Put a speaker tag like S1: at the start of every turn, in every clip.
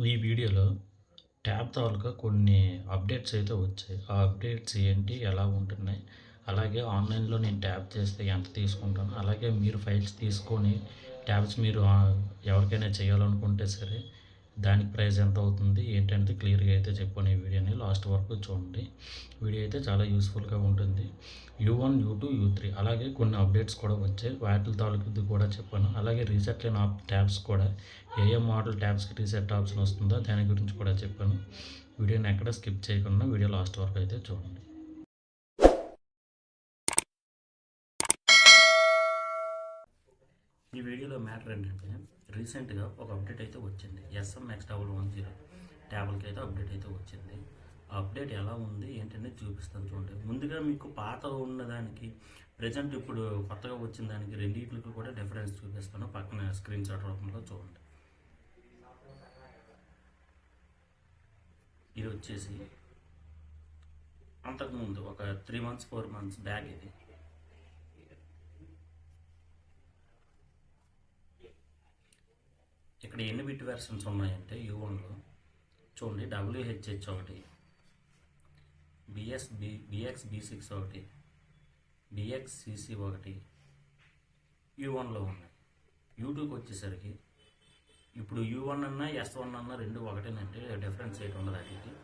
S1: ఈ వీడియోలో ట్యాబ్ తాలూకా కొన్ని అప్డేట్స్ అయితే వచ్చాయి. ఆ అప్డేట్స్ ఏంటి? ఎలా ఉంటున్నాయి? అలాగే ఆన్‌లైన్‌లో నేను ట్యాబ్ చేస్తే ఎంత తీసుకుంటాను? అలాగే మీరు ఫైల్స్ తీసుకొని ట్యాబ్స్ మీరు ఎవరికైనా చేయాలనుకుంటే సరే దానికి ప్రైస్ ఎంత అవుతుంది ఏంటనేది క్లియర్గా అయితే చెప్పాను. ఈ వీడియోని లాస్ట్ వరకు చూడండి. వీడియో అయితే చాలా యూస్ఫుల్గా ఉంటుంది. యూ1, యూ2, యూ3 అలాగే కొన్ని అప్డేట్స్ కూడా వచ్చాయి. వాటి తాలూకుది కూడా చెప్పాను. అలాగే రీసెట్ అయిన ట్యాబ్స్ కూడా ఏ మోడల్ ట్యాబ్స్కి రీసెట్ ఆప్షన్ వస్తుందో దాని గురించి కూడా చెప్పాను. వీడియోని ఎక్కడ స్కిప్ చేయకుండా వీడియో లాస్ట్ వరకు అయితే చూడండి. ఈ వీడియోలో మ్యాటర్ ఏంటంటే రీసెంట్గా ఒక అప్డేట్ అయితే వచ్చింది. SMX110 ట్యాబ్లకి అయితే అప్డేట్ అయితే వచ్చింది. ఆ అప్డేట్ ఎలా ఉంది ఏంటనేది చూపిస్తాను చూడండి. ముందుగా మీకు పాత ఉన్నదానికి ప్రజెంట్ ఇప్పుడు కొత్తగా వచ్చిన దానికి రెండింటికి కూడా డిఫరెన్స్ చూపిస్తాను. పక్కన స్క్రీన్ షాట్ రూపంలో చూడండి. ఇది వచ్చేసి అంతకుముందు ఒక 3 months 4 months బ్యాక్ ఇది. ఇక్కడ ఎన్ని బిట్ వెర్షన్స్ ఉన్నాయంటే యూ1లో చూడండి. WHH ఒకటి, BXB6 ఒకటి, BXCC ఒకటి యూ1లో ఉన్నాయి. యూ2కి వచ్చేసరికి ఇప్పుడు యూ1 అన్నా S1 అన్నా రెండు ఒకటేనంటే డిఫరెన్స్ ఏంటి ఉండదు. అటు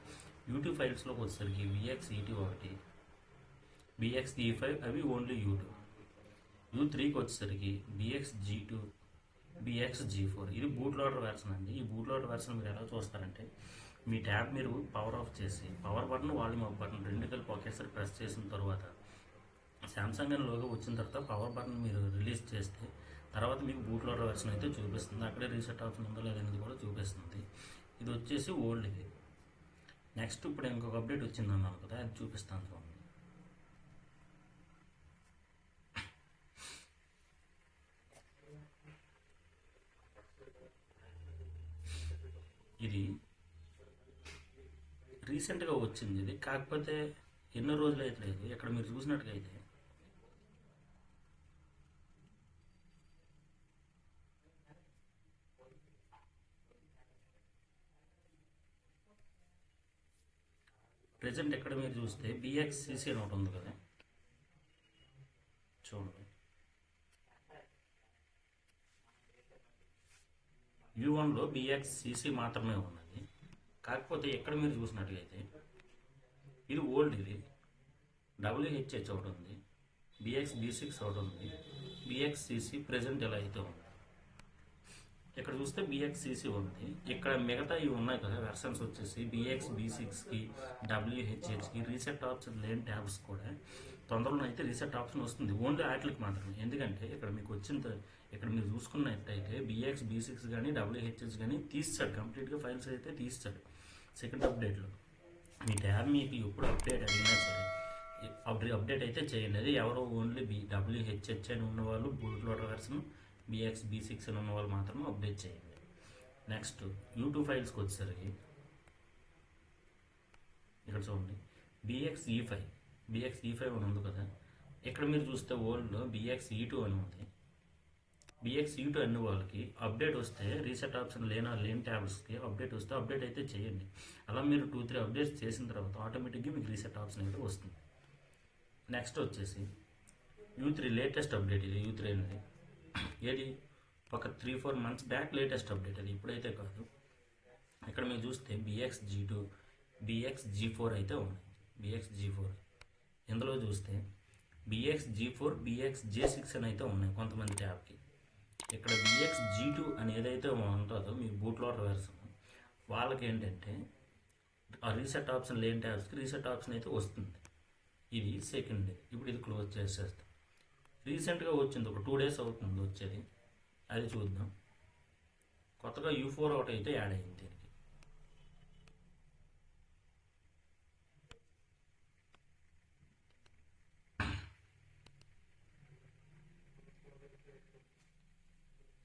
S1: యూ2 ఫైల్స్లోకి వచ్చేసరికి BXET ఒకటి, BXE5 అవి ఓన్లీ యూ2. యూ3కి వచ్చేసరికి BXG2, BXG4 ఇది బూట్ లోడర్ వెర్షన్ అండి. ఈ బూట్ లోడర్ వెర్షన్ మీరు ఎలా చూస్తారంటే మీ ట్యాబ్ మీరు పవర్ ఆఫ్ చేసి power button volume of button రెండు కలిపి ఒకేసారి ప్రెస్ చేసిన తర్వాత శాంసంగ్ అని లోగో వచ్చిన తర్వాత పవర్ బటన్ మీరు రిలీజ్ చేస్తే తర్వాత మీకు బూట్ లోడర్ వెర్షన్ అయితే చూపిస్తుంది. అక్కడే రీసెట్ ఆప్షన్ ఉందో లేదనేది కూడా చూపిస్తుంది. ఇది వచ్చేసి ఓల్డ్ ఇది. నెక్స్ట్ ఇప్పుడు ఇంకొక అప్డేట్ వచ్చింది అన్నాను కదా, అది చూపిస్తాను చూడండి. ఇది రీసెంట్గా వచ్చింది. ఇది కాకపోతే ఎన్నో రోజులు అయితే లేదు. ఇక్కడ మీరు చూసినట్టుగైతే ప్రజెంట్ ఎక్కడ మీరు చూస్తే BXCC అని ఒకటి ఉంది కదా, చూడండి. యూ1లో BXCC మాత్రమే ఉన్నది. కాకపోతే ఎక్కడ మీరు చూసినట్టుగైతే ఇది ఓల్డ్. ఇది WHH ఒకటి ఉంది, BXB6 ఒకటి ఉంది, BXCC ప్రజెంట్ ఎలా అయితే ఉంది. ఇక్కడ చూస్తే BXCC ఉంది. ఇక్కడ మిగతా ఇవి ఉన్నాయి కదా వెర్షన్స్ వచ్చేసి BXB6కి, WHHకి రీసెట్ ఆప్షన్ లేని ట్యాబ్స్ కూడా తొందరలో అయితే రీసెట్ ఆప్షన్ వస్తుంది. ఓన్లీ వాటికి మాత్రమే. ఎందుకంటే ఇక్కడ మీకు వచ్చిన ఇక్కడ మీరు చూసుకున్నట్టయితే BXB6 కానీ WHH కానీ తీస్తాడు కంప్లీట్గా ఫైల్స్ అయితే తీస్తాడు సెకండ్ అప్డేట్లో. మీ ట్యాబ్ మీకు ఎప్పుడు అప్డేట్ అడిగినా సరే అప్డేట్ అయితే చేయండి. అది ఎవరో ఓన్లీ WHH అని ఉన్నవాళ్ళు బూట్ లోడర్ వెర్షన్, BXB6 అని ఉన్న వాళ్ళు మాత్రమే అప్డేట్ చేయండి. నెక్స్ట్ యూ2 ఫైల్స్కి వచ్చేసరికి ఇక్కడ చూడండి BXE5 అని ఉంది కదా, ఇక్కడ మీరు చూస్తే ఓల్డ్లో BXE2 అని ఉంది. BXE2 అన్ని వాళ్ళకి అప్డేట్ వస్తే రీసెట్ ఆప్షన్ లేని ట్యాబ్స్కి అప్డేట్ వస్తే అప్డేట్ అయితే చేయండి. అలా మీరు 2-3 అప్డేట్స్ చేసిన తర్వాత ఆటోమేటిక్గా మీకు రీసెట్ ఆప్షన్ అయితే వస్తుంది. నెక్స్ట్ వచ్చేసి యూ3 లేటెస్ట్ అప్డేట్. ఇది యూ3 అనేది ఏది ఒక 3-4 months బ్యాక్ లేటెస్ట్ అప్డేట్. అది ఇప్పుడైతే కాదు. ఇక్కడ మీరు చూస్తే BXG2, BXG4 అయితే ఉన్నాయి. BXG4 ఇందులో చూస్తే BXG4, BXJ6 అని అయితే ఉన్నాయి కొంతమంది ట్యాబ్కి. ఇక్కడ BXG2 అని ఏదైతే ఉంటుందో మీ బూట్ లోడర్ వెర్షన్ వాళ్ళకి ఏంటంటే ఆ రీసెట్ ఆప్షన్ లేని ట్యాబ్స్కి రీసెట్ ఆప్షన్ అయితే వస్తుంది. ఇది సెకండ్. ఇప్పుడు ఇది క్లోజ్ చేసేస్తాం. రీసెంట్గా వచ్చింది ఒక 2 days అవుతుంది వచ్చేది, అది చూద్దాం. కొత్తగా యూ4 ఒకటి అయితే యాడ్ అయింది దీనికి.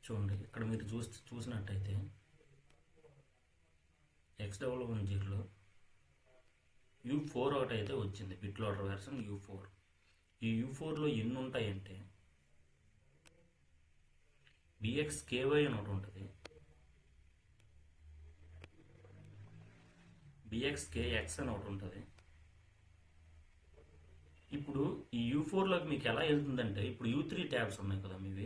S1: చూడండి ఇక్కడ మీరు చూసినట్టయితే X110లో యూ4 ఒకటి అయితే వచ్చింది. బిట్ లోడర్ వెర్షన్ యూ4. ఈ యూ4లో ఎన్ని ఉంటాయంటే BXKY అని ఒకటి ఉంటుంది, BXKX అని ఒకటి ఉంటుంది. ఇప్పుడు ఈ U4లోకి మీకు ఎలా వెళ్తుందంటే, ఇప్పుడు U3 ట్యాబ్స్ ఉన్నాయి కదా మీవి,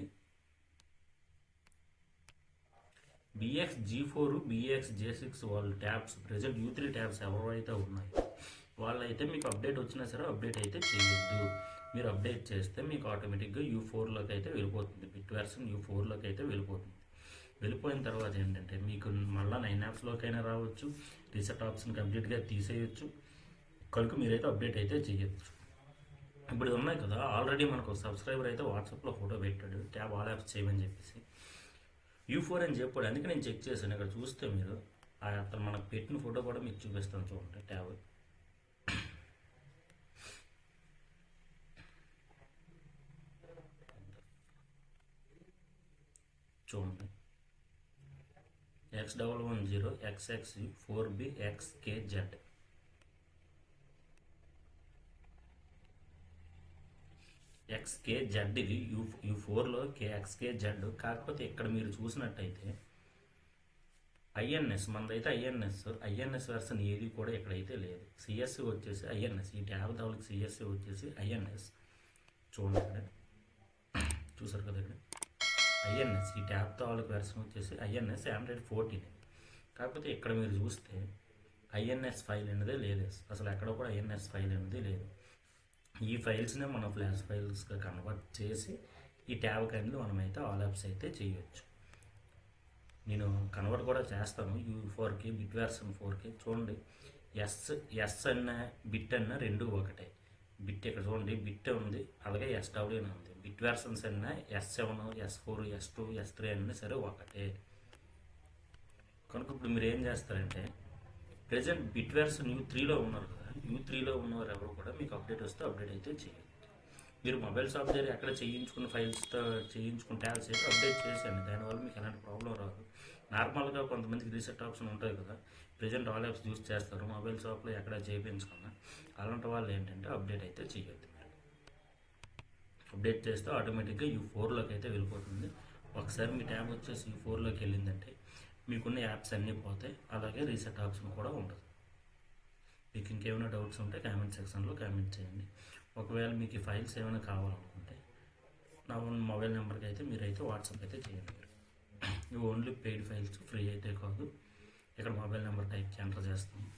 S1: BXG4 BXJ6 వాళ్ళ ట్యాబ్స్ ప్రజెంట్ U3 ట్యాబ్స్ ఎవరైతే ఉన్నాయో వాళ్ళైతే మీకు అప్డేట్ వచ్చినా సరే అప్డేట్ అయితే చేయొద్దు. మీరు అప్డేట్ చేస్తే మీకు ఆటోమేటిక్గా U4లోకి అయితే వెళ్ళిపోతుంది. బిట్ వెర్షన్ U4లోకి అయితే వెళ్ళిపోతుంది. వెళ్ళిపోయిన తర్వాత ఏంటంటే మీకు మళ్ళీ 9 యాప్స్లోకైనా రావచ్చు, రీసెట్ ఆప్షన్ కంప్లీట్గా తీసేయచ్చు. కనుక మీరైతే అప్డేట్ అయితే చేయొచ్చు. ఇప్పుడు ఇది ఉన్నాయి కదా, ఆల్రెడీ మనకు సబ్స్క్రైబర్ అయితే వాట్సాప్లో ఫోటో పెట్టాడు ట్యాబ్ ఆల్ యాప్స్ చేయమని చెప్పేసి. U4 అని చెప్పాడు, అందుకే నేను చెక్ చేశాను. ఇక్కడ చూస్తే మీరు అతను మనకు పెట్టిన ఫోటో కూడా మీకు చూపిస్తాను చూడండి. ట్యాబ్ చూడండి, X110 XXU 4B XKZ. XKZ ఇది U4లో XKZ. కాకపోతే ఇక్కడ మీరు చూసినట్టయితే INS మనదైతే INS వెర్షన్ ఏది కూడా ఇక్కడైతే లేదు. CSC వచ్చేసి INS, ఈ ట్యాబ్ దానికి CSC వచ్చేసి INS. చూడండి ఇక్కడ చూసారు కదా, ఇక్కడ INS ఈ ట్యాబ్ తాలూకు వెర్షన్ వచ్చేసి INS Android 14. కాకపోతే ఇక్కడ మీరు చూస్తే INS ఫైల్ అనేది లేదు, అసలు ఎక్కడ కూడా INS ఫైల్ అనేది లేదు. ఈ ఫైల్స్నే మనం ఫ్లాష్ ఫైల్స్గా కన్వర్ట్ చేసి ఈ ట్యాబ్ కింద మనమైతే ఆల్ యాప్స్ అయితే చేయొచ్చు. నేను కన్వర్ట్ కూడా చేస్తాను U4కి, బిట్ వెర్షన్ 4కి. చూడండి, ఎస్ అన్న బిట్ అన్న రెండు ఒకటే. బిట్ ఇక్కడ చూడండి, బిట్ ఉంది, అలాగే SW అని ఉంది. బిట్ వెర్షన్స్ అన్న S7 S4 S2 S3 అన్నీ సరే ఒకటే. కనుక ఇప్పుడు మీరు ఏం చేస్తారంటే, ప్రజెంట్ బిట్ వెర్షన్ U3లో ఉన్నారు కదా, U3లో ఉన్నవారు ఎవరు కూడా మీకు అప్డేట్ వస్తే అప్డేట్ అయితే చేయండి. మీరు మొబైల్ షాప్ దగ్గర ఎక్కడ చేయించుకున్న ఫైల్స్తో చేయించుకున్న ట్యాబ్స్ అయితే అప్డేట్ చేసేయండి. దానివల్ల మీకు ఎలాంటి ప్రాబ్లం రాదు. నార్మల్గా కొంతమందికి రీసెట్ ఆప్షన్ ఉంటుంది కదా, ప్రజెంట్ ఆల్ యాప్స్ యూస్ చేస్తారు, మొబైల్ షాప్లో ఎక్కడ చేయించుకున్నా. అలాంటి వాళ్ళు ఏంటంటే అప్డేట్ అయితే చేయొద్దు. అప్డేట్ చేస్తే ఆటోమేటిక్గా U4లోకి అయితే వెళ్ళిపోతుంది. ఒకసారి మీ ట్యాబ్ వచ్చేసి U4లోకి వెళ్ళిందంటే మీకున్న యాప్స్ అన్నీ పోతాయి, అలాగే రీసెట్ ఆప్షన్ కూడా ఉంటుంది. మీకు ఇంకేమైనా డౌట్స్ ఉంటే కామెంట్ సెక్షన్లో కామెంట్ చేయండి. ఒకవేళ మీకు ఈ ఫైల్స్ ఏమైనా కావాలనుకుంటే నా మొబైల్ నెంబర్కి అయితే మీరైతే వాట్సాప్ అయితే చేయండి. ఇవి ఓన్లీ పెయిడ్ ఫైల్స్, ఫ్రీ అయితే కాదు. ఇక్కడ మొబైల్ నెంబర్ టైప్కి ఎంటర్ చేస్తాము.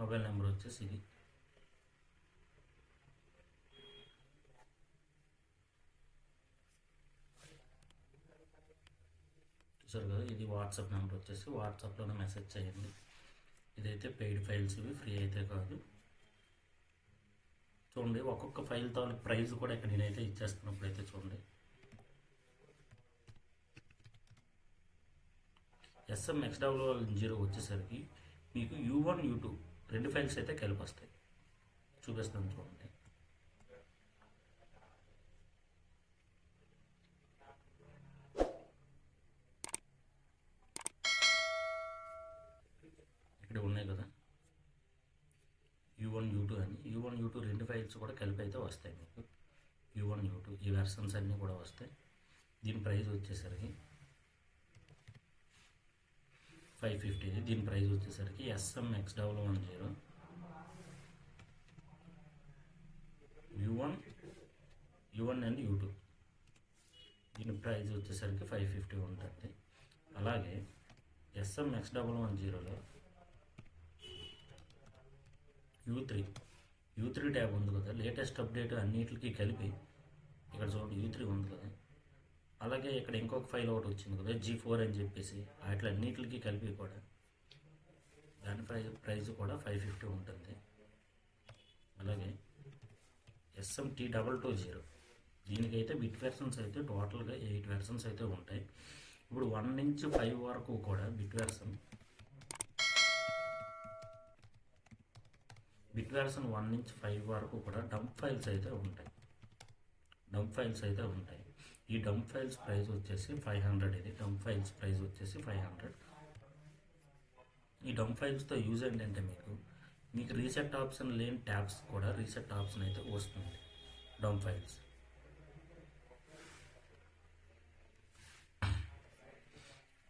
S1: మొబైల్ నెంబర్ వచ్చేసి ఇది. చూసారు కదా, ఇది వాట్సాప్ నెంబర్ వచ్చేసి వాట్సాప్లోనే మెసేజ్ చేయండి. ఇదైతే పెయిడ్ ఫైల్స్, ఇవి ఫ్రీ అయితే కాదు. చూడండి, ఒక్కొక్క ఫైల్ తాలూకు ప్రైస్ కూడా ఇక్కడ నేనైతే ఇచ్చేస్తున్నప్పుడు అయితే చూడండి, SMXW10 వచ్చేసరికి మీకు U1 U2 రెండు ఫైల్స్ అయితే కలిపి వస్తాయి. చూపిస్తాను చూడండి. ఇక్కడ ఉన్నాయి కదా U1 U2 అని, U1 U2 రెండు ఫైల్స్ కూడా కలిపి అయితే వస్తాయి మీకు. U1 U2 ఈ వెర్షన్స్ అన్నీ కూడా వస్తాయి. దీని ప్రైస్ వచ్చేసరికి 550. దీని ప్రైస్ వచ్చేసరికి SMXW10 U1 అండ్ U2 దీని ప్రైస్ వచ్చేసరికి 550 ఉంటుంది. అలాగే SMXW10లో U3 ట్యాబ్ ఉంది కదా, లేటెస్ట్ అప్డేట్ అన్నిటికీ కలిపి ఇక్కడ చూడండి U3 ఉంది కదా. అలాగే ఇక్కడ ఇంకొక ఫైల్ ఒకటి వచ్చింది కదా G4 అని చెప్పేసి, వాటిలన్నిటికీ కలిపి కూడా దాని ప్రైస్ కూడా 550 ఉంటుంది. అలాగే SMT220 దీనికైతే బిట్ వెర్షన్స్ అయితే టోటల్గా 8 వెర్షన్స్ అయితే ఉంటాయి. ఇప్పుడు 1 నుంచి 5 వరకు కూడా బిట్ వెర్షన్ 1 నుంచి 5 వరకు కూడా డంప్ ఫైల్స్ అయితే ఉంటాయి. ఈ డంప్ ఫైల్స్ ప్రైస్ వచ్చేసి 500. ఇది డంప్ ఫైల్స్ ప్రైస్ వచ్చేసి 500. ఈ డంప్ ఫైల్స్తో యూజ్ ఏంటంటే మీకు రీసెట్ ఆప్షన్ లేని ట్యాబ్స్ కూడా రీసెట్ ఆప్షన్ అయితే వస్తుంది డంప్ ఫైల్స్.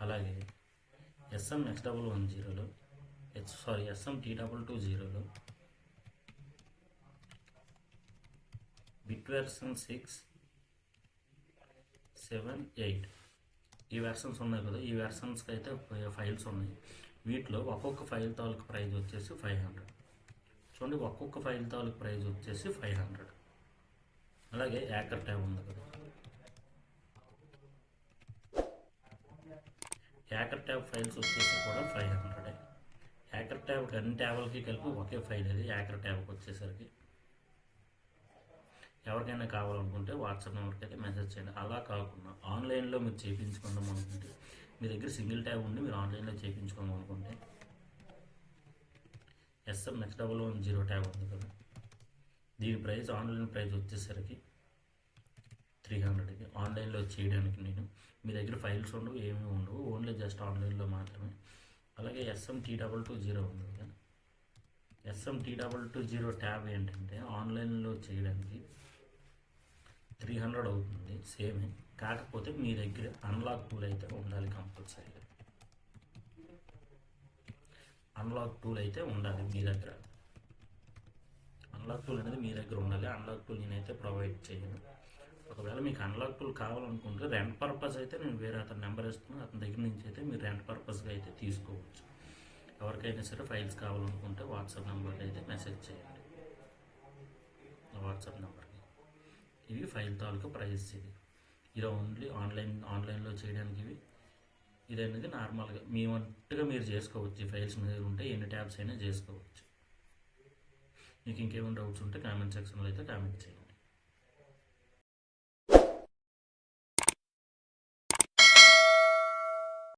S1: అలాగే SM-X110లో SM-T220లో బిట్ వెర్షన్ 6, 7, 8 ఈ వెర్షన్స్ ఉన్నాయి కదా. ఈ వెర్షన్స్కి అయితే ఫైల్స్ ఉన్నాయి. వీటిలో ఒక్కొక్క ఫైల్ తాలూకు ప్రైస్ వచ్చేసి 500. చూడండి, ఒక్కొక్క ఫైల్ తాలూకు ప్రైస్ వచ్చేసి 500. అలాగే యాకర్ ట్యాబ్ ఉంది కదా, యాకర్ ట్యాబ్ ఫైల్స్ వచ్చేసి కూడా 500. యాకర్ ట్యాబ్కి అన్ని ట్యాబ్లకి కలిపి ఒకే ఫైల్ అది యాకర్ ట్యాబ్కి వచ్చేసరికి. ఎవరికైనా కావాలనుకుంటే వాట్సాప్ నెంబర్కి అయితే మెసేజ్ చేయండి. అలా కాకుండా ఆన్లైన్లో మీరు చేయించుకుందాం అనుకుంటే, మీ దగ్గర సింగిల్ ట్యాబ్ ఉండి మీరు ఆన్లైన్లో చేయించుకుందాం అనుకుంటే SM-X110 ట్యాబ్ ఉంది కదా, దీని ప్రైస్ ఆన్లైన్ ప్రైస్ వచ్చేసరికి 300కి. ఆన్లైన్లో చేయడానికి మీ దగ్గర ఫైల్స్ ఉండవు, ఏమీ ఉండవు, ఓన్లీ జస్ట్ ఆన్లైన్లో మాత్రమే. అలాగే SM-T220 ఉంది కదా, SM-T220 ట్యాబ్ ఏంటంటే ఆన్లైన్లో చేయడానికి 300 అవుతుంది, సేమే. కాకపోతే మీ దగ్గర అన్లాక్ టూల్ అయితే ఉండాలి కంపల్సరీగా. అన్లాక్ టూల్ అయితే ఉండాలి మీ దగ్గర. అన్లాక్ టూల్ అనేది మీ దగ్గర ఉండాలి. అన్లాక్ టూల్ నేనైతే ప్రొవైడ్ చేయను. ఒకవేళ మీకు అన్లాక్ టూల్ కావాలనుకుంటే రెంట్ పర్పస్ అయితే నేను వేరే అతని నెంబర్ ఇస్తున్నాను, అతని దగ్గర నుంచి అయితే మీరు రెంట్ పర్పస్గా అయితే తీసుకోవచ్చు. ఎవరికైనా సరే ఫైల్స్ కావాలనుకుంటే వాట్సాప్ నెంబర్కి అయితే మెసేజ్ చేయండి. వాట్సాప్ నెంబర్కి ఇవి ఫైల్ తాలూకు ప్రైస్. ఇది ఓన్లీ ఆన్లైన్లో చేయడానికి ఇది అనేది నార్మల్గా మీ వంటుగా మీరు చేసుకోవచ్చు. ఈ ఫైల్స్ మీద ఉంటే ఎన్ని ట్యాబ్స్ అయినా చేసుకోవచ్చు. మీకు ఇంకేమైనా డౌట్స్ ఉంటే కామెంట్ సెక్షన్లో అయితే కామెంట్ చేయండి.